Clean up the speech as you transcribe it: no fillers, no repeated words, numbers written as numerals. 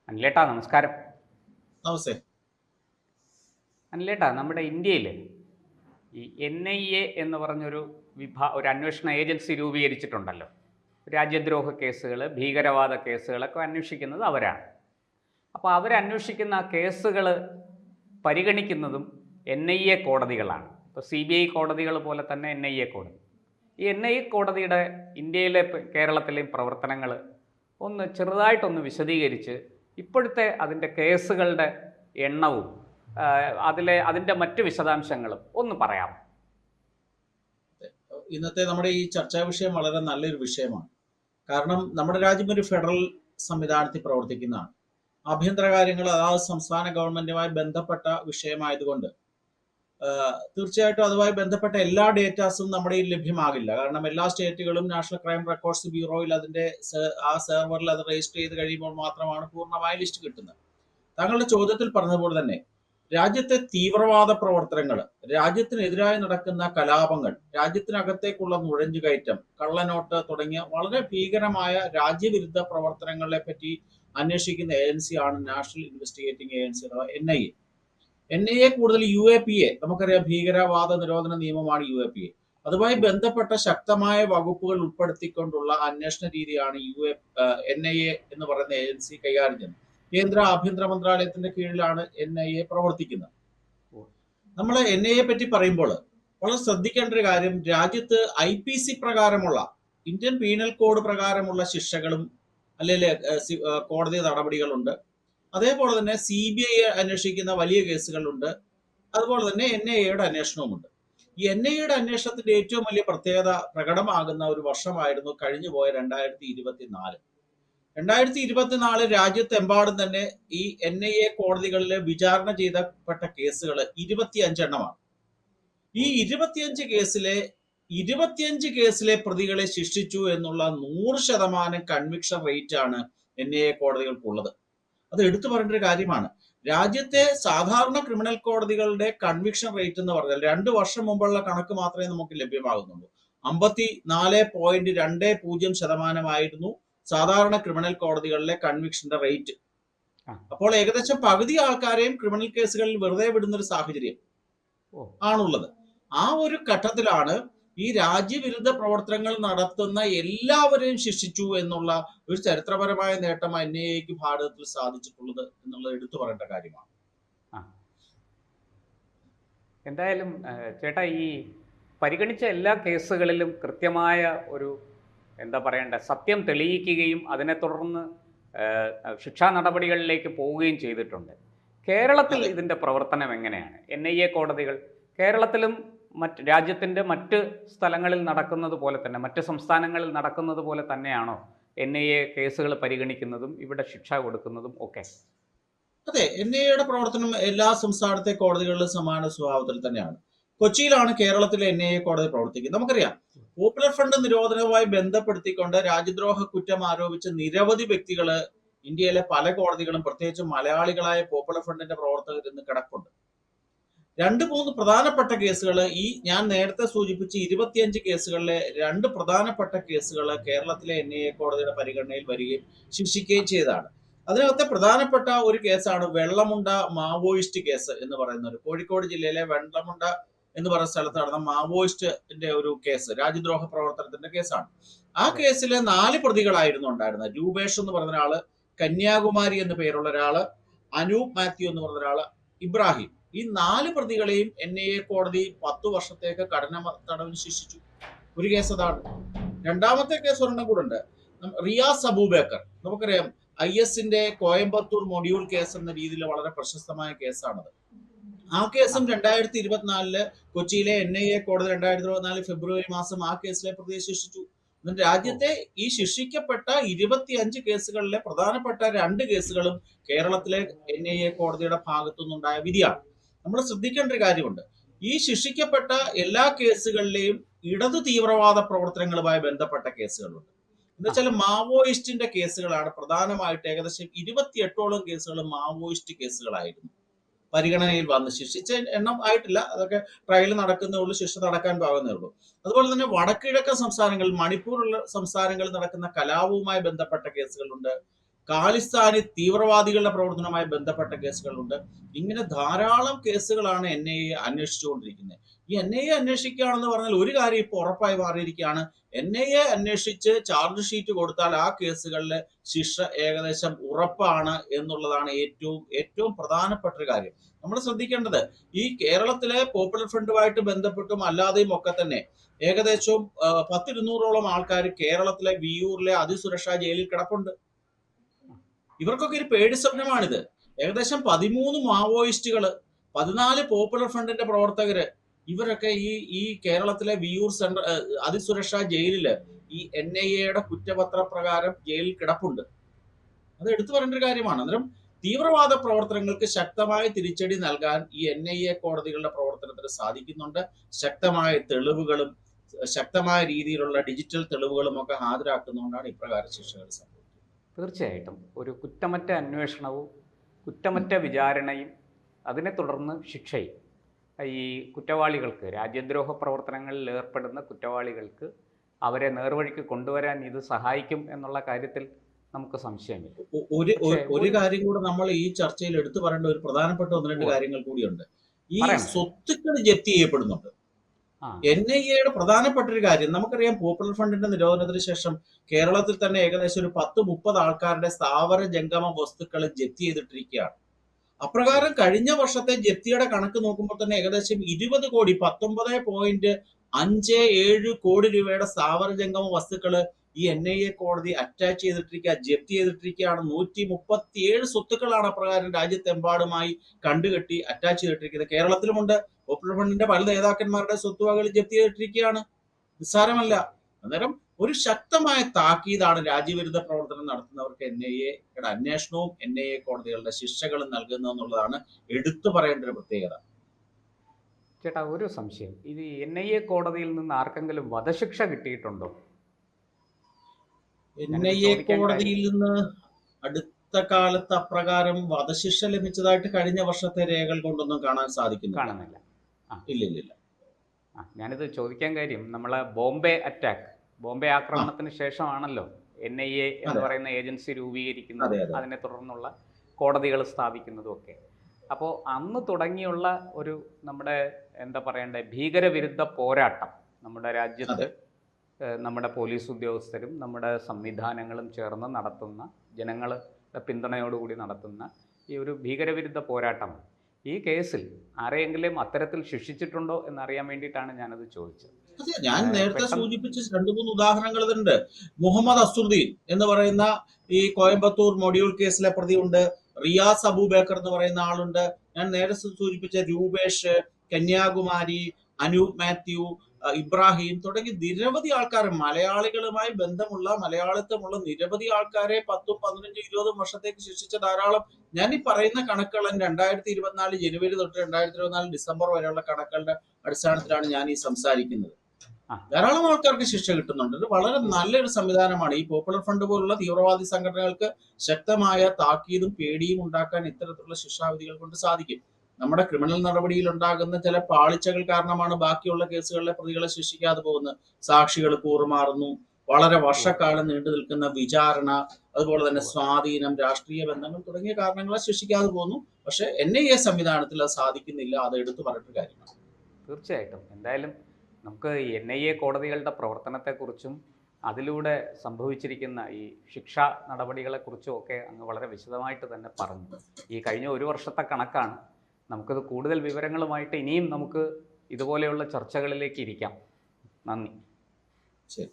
അനിലേട്ടാ നമസ്കാരം. നമസ്തേ. അനിലേട്ടാ, നമ്മുടെ ഇന്ത്യയിൽ ഈ NIA എന്ന് പറഞ്ഞൊരു ഒരു അന്വേഷണ ഏജൻസി രൂപീകരിച്ചിട്ടുണ്ടല്ലോ. രാജ്യദ്രോഹ കേസുകൾ, ഭീകരവാദ കേസുകളൊക്കെ അന്വേഷിക്കുന്നത് അവരാണ്. അപ്പോൾ അവരന്വേഷിക്കുന്ന കേസുകൾ പരിഗണിക്കുന്നതും NIA കോടതികളാണ്. ഇപ്പോൾ CBI കോടതികൾ പോലെ തന്നെ NIA കോടതി. ഈ NIA കോടതിയുടെ ഇന്ത്യയിലെ കേരളത്തിലെയും പ്രവർത്തനങ്ങൾ ഒന്ന് ചെറുതായിട്ടൊന്ന് വിശദീകരിച്ച് ഇപ്പോഴത്തെ അതിൻ്റെ കേസുകളുടെ എണ്ണവും അതിൻ്റെ മറ്റ് വിശദാംശങ്ങളും ഒന്ന് പറയാം. ഇന്നത്തെ നമ്മുടെ ഈ ചർച്ചാ വിഷയം വളരെ നല്ലൊരു വിഷയമാണ്. കാരണം നമ്മുടെ രാജ്യം ഒരു ഫെഡറൽ സംവിധാനത്തിൽ പ്രവർത്തിക്കുന്നതാണ്. ആഭ്യന്തര കാര്യങ്ങൾ അതാത് സംസ്ഥാന ഗവൺമെന്റുമായി ബന്ധപ്പെട്ട വിഷയമായതുകൊണ്ട് തീർച്ചയായിട്ടും അതുമായി ബന്ധപ്പെട്ട എല്ലാ ഡേറ്റാസും നമ്മുടെ ഈ ലഭ്യമാകില്ല. കാരണം എല്ലാ സ്റ്റേറ്റുകളും നാഷണൽ ക്രൈം റെക്കോർഡ്സ് ബ്യൂറോയിൽ അതിന്റെ ആ സെർവറിൽ അത് രജിസ്റ്റർ ചെയ്ത് കഴിയുമ്പോൾ മാത്രമാണ് പൂർണ്ണമായ ലിസ്റ്റ് കിട്ടുന്നത്. താങ്കളുടെ ചോദ്യത്തിൽ പറഞ്ഞതുപോലെ തന്നെ രാജ്യത്തെ തീവ്രവാദ പ്രവർത്തനങ്ങൾ, രാജ്യത്തിനെതിരായി നടക്കുന്ന കലാപങ്ങൾ, രാജ്യത്തിനകത്തേക്കുള്ള നുഴഞ്ഞുകയറ്റം, കള്ളനോട്ട് തുടങ്ങിയ വളരെ ഭീകരമായ രാജ്യവിരുദ്ധ പ്രവർത്തനങ്ങളെ പറ്റി അന്വേഷിക്കുന്ന ഏജൻസിയാണ് നാഷണൽ ഇൻവെസ്റ്റിഗേറ്റിംഗ് ഏജൻസി അഥവാ NIA. NIA കൂടുതൽ UAPA, നമുക്കറിയാം ഭീകരവാദ നിരോധന നിയമമാണ് UAPA. അതുമായി ബന്ധപ്പെട്ട ശക്തമായ വകുപ്പുകൾ ഉൾപ്പെടുത്തിക്കൊണ്ടുള്ള അന്വേഷണ രീതിയാണ് NIA എന്ന് പറയുന്ന ഏജൻസി കൈകാര്യം ചെയ്യുന്നത്. കേന്ദ്ര ആഭ്യന്തര മന്ത്രാലയത്തിന്റെ കീഴിലാണ് NIA പ്രവർത്തിക്കുന്നത്. നമ്മൾ NIA പറ്റി പറയുമ്പോൾ വളരെ ശ്രദ്ധിക്കേണ്ട ഒരു കാര്യം, രാജ്യത്ത് IPC പ്രകാരമുള്ള ഇന്ത്യൻ പീനൽ കോഡ് പ്രകാരമുള്ള ശിക്ഷകളും അല്ലെങ്കിൽ കോടതി നടപടികളുണ്ട്. അതേപോലെ തന്നെ CBI അന്വേഷിക്കുന്ന വലിയ കേസുകളുണ്ട്. അതുപോലെ തന്നെ NIAയുടെ അന്വേഷണവുമുണ്ട്. ഈ NIAയുടെ അന്വേഷണത്തിന്റെ ഏറ്റവും വലിയ പ്രത്യേകത പ്രകടമാകുന്ന ഒരു വർഷമായിരുന്നു കഴിഞ്ഞുപോയ 2024. 2024 രാജ്യത്തെമ്പാടും തന്നെ ഈ NIA കോടതികളിൽ വിചാരണ ചെയ്യപ്പെട്ട കേസുകൾ 25 എണ്ണമാണ്. ഈ 25 കേസിലെ പ്രതികളെ ശിക്ഷിച്ചു എന്നുള്ള 100% കൺവിക്ഷൻ റേറ്റ് ആണ് NIA കോടതികൾക്കുള്ളത്. അത് എടുത്തു പറയേണ്ട ഒരു കാര്യമാണ്. രാജ്യത്തെ സാധാരണ ക്രിമിനൽ കോടതികളുടെ കൺവിക്ഷൻ റേറ്റ് എന്ന് പറഞ്ഞാൽ 2 വർഷം മുമ്പുള്ള കണക്ക് മാത്രമേ നമുക്ക് ലഭ്യമാകുന്നുള്ളൂ. 54.20% സാധാരണ ക്രിമിനൽ കോടതികളിലെ കൺവിക്ഷന്റെ റേറ്റ്. അപ്പോൾ ഏകദേശം പകുതി ആൾക്കാരെയും ക്രിമിനൽ കേസുകളിൽ വെറുതെ വിടുന്ന ഒരു സാഹചര്യം ആണുള്ളത്. ആ ഒരു ഘട്ടത്തിലാണ് ഈ രാജ്യവിരുദ്ധ പ്രവർത്തനങ്ങൾ നടത്തുന്ന എല്ലാവരെയും ശിക്ഷിച്ചു എന്നുള്ള ഒരു ചരിത്രപരമായ നേട്ടം NIAക്ക് ഭാരതത്തിൽ സാധിച്ചിട്ടുള്ളത് എന്നുള്ളത് എടുത്തു പറയേണ്ട കാര്യമാണ്. എന്തായാലും ചേട്ടാ, ഈ പരിഗണിച്ച എല്ലാ കേസുകളിലും കൃത്യമായ ഒരു സത്യം തെളിയിക്കുകയും അതിനെ തുടർന്ന് ശിക്ഷാ നടപടികളിലേക്ക് പോവുകയും ചെയ്തിട്ടുണ്ട്. കേരളത്തിൽ ഇതിൻ്റെ പ്രവർത്തനം എങ്ങനെയാണ്? NIA കോടതികൾ കേരളത്തിലും രാജ്യത്തിൻ്റെ മറ്റ് സ്ഥലങ്ങളിൽ നടക്കുന്നത് പോലെ തന്നെ, മറ്റ് സംസ്ഥാനങ്ങളിൽ നടക്കുന്നത് പോലെ തന്നെയാണോ NIA കേസുകൾ പരിഗണിക്കുന്നതും ഇവിടെ ശിക്ഷ കൊടുക്കുന്നതും ഒക്കെ? അതെ, NIAയുടെ പ്രവർത്തനം എല്ലാ സംസ്ഥാനത്തെ കോടതികളിലും സമാന സ്വഭാവത്തിൽ തന്നെയാണ്. കൊച്ചിയിലാണ് കേരളത്തിലെ NIA കോടതി പ്രവർത്തിക്കുന്നത്. നമുക്കറിയാം, പോപ്പുലർ ഫ്രണ്ട് നിരോധനവുമായി ബന്ധപ്പെടുത്തിക്കൊണ്ട് രാജ്യദ്രോഹ കുറ്റം ആരോപിച്ച നിരവധി വ്യക്തികൾ ഇന്ത്യയിലെ പല കോടതികളും, പ്രത്യേകിച്ചും മലയാളികളായ പോപ്പുലർ ഫ്രണ്ടിന്റെ പ്രവർത്തകർ ഇന്ന് കിടപ്പുണ്ട്. 2-3 പ്രധാനപ്പെട്ട കേസുകൾ, ഈ ഞാൻ നേരത്തെ സൂചിപ്പിച്ച 25 കേസുകളിലെ 2 പ്രധാനപ്പെട്ട കേസുകൾ കേരളത്തിലെ NIA കോടതിയുടെ പരിഗണനയിൽ വരികയും ശിക്ഷിക്കുകയും ചെയ്തതാണ്. അതിനകത്തെ പ്രധാനപ്പെട്ട ഒരു കേസാണ് വെള്ളമുണ്ട മാവോയിസ്റ്റ് കേസ് എന്ന് പറയുന്നത്. കോഴിക്കോട് ജില്ലയിലെ വെള്ളമുണ്ട എന്ന് പറയുന്ന സ്ഥലത്ത് നടന്ന മാവോയിസ്റ്റിന്റെ ഒരു കേസ്, രാജ്യദ്രോഹ പ്രവർത്തനത്തിന്റെ കേസാണ്. ആ കേസിലെ 4 പ്രതികളായിരുന്നു ഉണ്ടായിരുന്നത്. രൂപേഷ് എന്ന് പറഞ്ഞ ഒരാള്, കന്യാകുമാരി എന്ന് പേരുള്ള ഒരാള്, അനൂപ് മാത്യു എന്ന് പറഞ്ഞ ഒരാള്, ഇബ്രാഹിം. ഈ 4 പ്രതികളെയും NIA കോടതി 10 വർഷത്തേക്ക് കഠിന തടവിന് ശിക്ഷിച്ചു. ഒരു കേസ് അതാണ്. രണ്ടാമത്തെ കേസ് ഒരെണ്ണം കൂടെ ഉണ്ട്, റിയാസ് അബൂബക്കർ. നമുക്കറിയാം, IS-ന്റെ കോയമ്പത്തൂർ മൊഡ്യൂൾ കേസ് എന്ന രീതിയിൽ വളരെ പ്രശസ്തമായ കേസാണത്. ആ കേസും 2024 കൊച്ചിയിലെ NIA കോടതി 2024 ഫെബ്രുവരി മാസം ആ കേസിലെ പ്രതിയെ ശിക്ഷിച്ചു. രാജ്യത്തെ ഈ ശിക്ഷിക്കപ്പെട്ട 25 കേസുകളിലെ പ്രധാനപ്പെട്ട 2 കേസുകളും കേരളത്തിലെ NIA കോടതിയുടെ ഭാഗത്തുനിന്നുണ്ടായ വിധിയാണ്. നമ്മൾ ശ്രദ്ധിക്കേണ്ട ഒരു കാര്യമുണ്ട്, ഈ ശിക്ഷിക്കപ്പെട്ട എല്ലാ കേസുകളിലെയും ഇടതു തീവ്രവാദ പ്രവർത്തനങ്ങളുമായി ബന്ധപ്പെട്ട കേസുകളുണ്ട്. എന്ന് വെച്ചാൽ മാവോയിസ്റ്റിന്റെ കേസുകളാണ് പ്രധാനമായിട്ട്. ഏകദേശം 28ഓളം കേസുകൾ മാവോയിസ്റ്റ് കേസുകളായിരുന്നു പരിഗണനയിൽ വന്ന്. ശിക്ഷിച്ച എണ്ണം ആയിട്ടില്ല, അതൊക്കെ ട്രയൽ നടക്കുന്നേ ഉള്ളൂ, ശിക്ഷ നടക്കാൻ പാകുന്നേ ഉള്ളൂ. അതുപോലെ തന്നെ വടക്കിഴക്കൻ സംസ്ഥാനങ്ങളിൽ, മണിപ്പൂറുള്ള സംസ്ഥാനങ്ങളിൽ നടക്കുന്ന കലാപവുമായി ബന്ധപ്പെട്ട കേസുകളുണ്ട്. ഖാലിസ്ഥാനി തീവ്രവാദികളുടെ പ്രവർത്തനവുമായി ബന്ധപ്പെട്ട കേസുകളുണ്ട്. ഇങ്ങനെ ധാരാളം കേസുകളാണ് NIA അന്വേഷിച്ചുകൊണ്ടിരിക്കുന്നത്. ഈ NIA അന്വേഷിക്കുകയാണെന്ന് പറഞ്ഞാൽ ഒരു കാര്യം ഇപ്പോൾ ഉറപ്പായി മാറിയിരിക്കുകയാണ്. NIA അന്വേഷിച്ച് ചാർജ് ഷീറ്റ് കൊടുത്താൽ ആ കേസുകളിലെ ശിക്ഷ ഏകദേശം ഉറപ്പാണ് എന്നുള്ളതാണ് ഏറ്റവും പ്രധാനപ്പെട്ട ഒരു കാര്യം. നമ്മൾ ശ്രദ്ധിക്കേണ്ടത് ഈ കേരളത്തിലെ പോപ്പുലർ ഫ്രണ്ടുമായിട്ട് ബന്ധപ്പെട്ടും അല്ലാതെയും ഒക്കെ തന്നെ ഏകദേശം 10-200ഓളം ആൾക്കാർ കേരളത്തിലെ വിയ്യൂരിലെ അതിസുരക്ഷാ ജയിലിൽ കിടപ്പുണ്ട്. ഇവർക്കൊക്കെ ഒരു പേടി സ്വപ്നമാണിത്. ഏകദേശം 13 മാവോയിസ്റ്റുകള്, 14 പോപ്പുലർ ഫ്രണ്ടിന്റെ പ്രവർത്തകര്, ഇവരൊക്കെ ഈ കേരളത്തിലെ വിയ്യൂർ അതിസുരക്ഷാ ജയിലില് ഈ NIAയുടെ കുറ്റപത്ര പ്രകാരം ജയിലിൽ കിടപ്പുണ്ട്. അത് എടുത്തു പറയേണ്ട ഒരു കാര്യമാണ്. അന്നേരം തീവ്രവാദ പ്രവർത്തനങ്ങൾക്ക് ശക്തമായ തിരിച്ചടി നൽകാൻ ഈ NIA കോടതികളുടെ പ്രവർത്തനത്തിന് സാധിക്കുന്നുണ്ട്. ശക്തമായ തെളിവുകളും ശക്തമായ രീതിയിലുള്ള ഡിജിറ്റൽ തെളിവുകളും ഒക്കെ ഹാജരാക്കുന്നതുകൊണ്ടാണ് ഇപ്രകാരം ശിക്ഷകൾ സംഭവിക്കുന്നത്. തീർച്ചയായിട്ടും ഒരു കുറ്റമറ്റ അന്വേഷണവും കുറ്റമറ്റ വിചാരണയും അതിനെ തുടർന്ന് ശിക്ഷയും ഈ കുറ്റവാളികൾക്ക്, രാജ്യദ്രോഹ പ്രവർത്തനങ്ങളിൽ ഏർപ്പെടുന്ന കുറ്റവാളികൾക്ക് അവരെ നേർവഴിക്ക് കൊണ്ടുവരാൻ ഇത് സഹായിക്കും എന്നുള്ള കാര്യത്തിൽ നമുക്ക് സംശയമില്ല. ഒരു കാര്യം കൂടെ നമ്മൾ ഈ ചർച്ചയിൽ എടുത്തു പറയേണ്ട ഒരു പ്രധാനപ്പെട്ട 1-2 കാര്യങ്ങൾ കൂടിയുണ്ട്. ഈ സ്വത്തുക്കൾ ജപ്തി ചെയ്യപ്പെടുന്നുണ്ട്. NIAയുടെ പ്രധാനപ്പെട്ട ഒരു കാര്യം നമുക്കറിയാം. പോപ്പുലർ ഫണ്ടിന്റെ നിരോധനത്തിന് ശേഷം കേരളത്തിൽ തന്നെ ഏകദേശം ഒരു 10-30 ആൾക്കാരുടെ സ്ഥാവര ജംഗമ വസ്തുക്കൾ ജപ്തി ചെയ്തിട്ടിരിക്കുകയാണ്. അപ്രകാരം കഴിഞ്ഞ വർഷത്തെ ജപ്തിയുടെ കണക്ക് നോക്കുമ്പോൾ തന്നെ ഏകദേശം 20 കോടി 19.57 കോടി രൂപയുടെ സ്ഥാവര ജംഗമ വസ്തുക്കള് ഈ NIA കോടതി അറ്റാച്ച് ചെയ്തിട്ടിരിക്കുക, ജപ്തി ചെയ്തിട്ടിരിക്കുകയാണ്. 137 സ്വത്തുക്കളാണ് അപ്രകാരം രാജ്യത്തെമ്പാടുമായി കണ്ടുകെട്ടി അറ്റാച്ച് ചെയ്തിട്ടിരിക്കുന്നത്. കേരളത്തിലുമുണ്ട്. പോപ്പുലർ ഫണ്ടിന്റെ പല നേതാക്കന്മാരുടെ സ്വത്തുവകകൾ ജപ്തി ചെയ്തിട്ടിരിക്കുകയാണ്. നിസ്സാരമല്ല. അന്നേരം ഒരു ശക്തമായ താക്കീതാണ് രാജ്യവിരുദ്ധ പ്രവർത്തനം നടത്തുന്നവർക്ക് NIAയുടെ അന്വേഷണവും NIA കോടതികളുടെ ശിക്ഷകളും നൽകുന്നതെന്നുള്ളതാണ് എടുത്തു പറയേണ്ട ഒരു പ്രത്യേകത. ചേട്ടാ, ഒരു സംശയം. ഇത് NIA കോടതിയിൽ നിന്ന് ആർക്കെങ്കിലും വധശിക്ഷ കിട്ടിയിട്ടുണ്ടോ? NIA കോടതിയിൽ നിന്ന് അടുത്ത കാലത്ത് അപ്രകാരം വധശിക്ഷ ലഭിച്ചതായിട്ട് കഴിഞ്ഞ വർഷത്തെ രേഖകൾ കൊണ്ടൊന്നും കാണാൻ സാധിക്കുന്നില്ല. ഇല്ല. ഞാനിത് ചോദിക്കാൻ കാര്യം, നമ്മളെ ബോംബെ ആക്രമണത്തിന് ശേഷമാണല്ലോ NIA എന്ന് പറയുന്ന ഏജൻസി രൂപീകരിക്കുന്നതും അതിനെ തുടർന്നുള്ള കോടതികൾ സ്ഥാപിക്കുന്നതും ഒക്കെ. അപ്പോൾ അന്ന് തുടങ്ങിയുള്ള ഒരു നമ്മുടെ എന്താ പറയണ്ടേ ഭീകരവിരുദ്ധ പോരാട്ടം നമ്മുടെ രാജ്യത്ത് നമ്മുടെ പോലീസ് ഉദ്യോഗസ്ഥരും നമ്മുടെ സംവിധാനങ്ങളും ചേർന്ന് നടത്തുന്ന, ജനങ്ങളുടെ പിന്തുണയോടുകൂടി നടത്തുന്ന ഈ ഒരു ഭീകരവിരുദ്ധ പോരാട്ടം, ഈ കേസിൽ ആരെയെങ്കിലും അത്തരത്തിൽ ശിക്ഷിച്ചിട്ടുണ്ടോ എന്നറിയാൻ വേണ്ടിയിട്ടാണ് ഞാനത് ചോദിച്ചത്. ഞാൻ നേരത്തെ സൂചിപ്പിച്ച 2-3 ഉദാഹരണങ്ങൾ ഉണ്ട്. മുഹമ്മദ് അസുദ്ദീൻ എന്ന് പറയുന്ന ഈ കോയമ്പത്തൂർ മൊഡ്യൂൾ കേസിലെ പ്രതിയുണ്ട്. റിയാസ് അബൂബക്കർ എന്ന് പറയുന്ന ആളുണ്ട്. ഞാൻ നേരത്തെ സൂചിപ്പിച്ച രൂപേഷ്, കന്യാകുമാരി, അനൂപ് മാത്യു, ഇബ്രാഹിം തുടങ്ങി നിരവധി ആൾക്കാർ, മലയാളികളുമായി ബന്ധമുള്ള മലയാളിത്തമുള്ള നിരവധി ആൾക്കാരെ 10, 15, 20 വർഷത്തേക്ക് ശിക്ഷിച്ച ധാരാളം, ഞാൻ ഈ പറയുന്ന കണക്കുകൾ 2024 ജനുവരി തൊട്ട് 2024 ഡിസംബർ വരെയുള്ള കണക്കുകളുടെ അടിസ്ഥാനത്തിലാണ് ഞാൻ ഈ സംസാരിക്കുന്നത്. ധാരാളം ആൾക്കാർക്ക് ശിക്ഷ കിട്ടുന്നുണ്ട്. ഇത് വളരെ നല്ലൊരു സംവിധാനമാണ്. ഈ പോപ്പുലർ ഫ്രണ്ട് പോലുള്ള തീവ്രവാദി സംഘടനകൾക്ക് ശക്തമായ താക്കീതും പേടിയും ഉണ്ടാക്കാൻ ഇത്തരത്തിലുള്ള ശിക്ഷാവിധികൾ കൊണ്ട് സാധിക്കും. നമ്മുടെ ക്രിമിനൽ നടപടിയിൽ ഉണ്ടാകുന്ന ചില പാളിച്ചകൾ കാരണമാണ് ബാക്കിയുള്ള കേസുകളിലെ പ്രതികളെ ശിക്ഷിക്കാതെ പോകുന്നത്. സാക്ഷികൾ കൂറുമാറുന്നു, വളരെ വർഷക്കാലം നീണ്ടു നിൽക്കുന്ന വിചാരണ, അതുപോലെ തന്നെ സ്വാധീനം, രാഷ്ട്രീയ ബന്ധങ്ങൾ തുടങ്ങിയ കാരണങ്ങളെ ശിക്ഷിക്കാതെ പോകുന്നു. പക്ഷെ NIA സംവിധാനത്തിൽ അത് സാധിക്കുന്നില്ല. അത് എടുത്തു പറഞ്ഞിട്ട് കാര്യമാണ്. തീർച്ചയായിട്ടും. എന്തായാലും നമുക്ക് NIA കോടതികളുടെ പ്രവർത്തനത്തെക്കുറിച്ചും അതിലൂടെ സംഭവിച്ചിരിക്കുന്ന ഈ ശിക്ഷാ നടപടികളെക്കുറിച്ചും ഒക്കെ അങ്ങ് വളരെ വിശദമായിട്ട് തന്നെ പറഞ്ഞു. ഈ കഴിഞ്ഞ ഒരു വർഷത്തെ കണക്കാണ്. നമുക്കത് കൂടുതൽ വിവരങ്ങളുമായിട്ട് ഇനിയും നമുക്ക് ഇതുപോലെയുള്ള ചർച്ചകളിലേക്ക് ഇരിക്കാം. നന്ദി. ശരി.